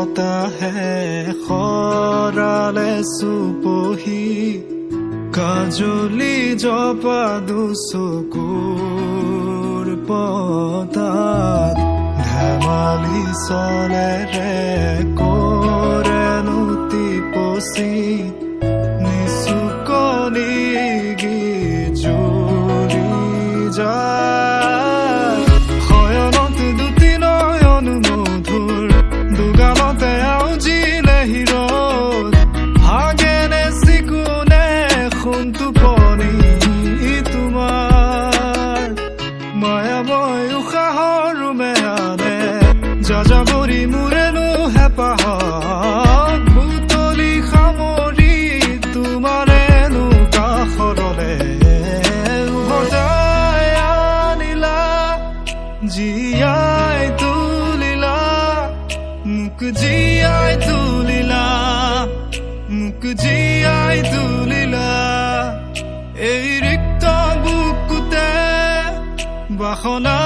বতাহে খৰালে চুপহি কাজলি জপা দুচকুৰ পতাত ধেমালি চলেৰে কৰেনো টিপচি নিচুকনি জ্বলি যায় শয়নত দুটি নয়ন মধুৰ দুগানতে আউজিলে হিৰত ভাগেনে চিকুনে সোণটোপনি তোমাৰ মায়াময় উশাহৰ মেয়ানে যাযাবৰী মোৰেনো হেঁপাহত বুটলি সামৰি তোমাৰেনো কাষৰলে উভতাই আনিলা জীয়াই তুলিলা মোক জীয়াই তুলিলা মোক জীয়াই তুলিলা এই ৰিক্ত বুকুতে বাসনা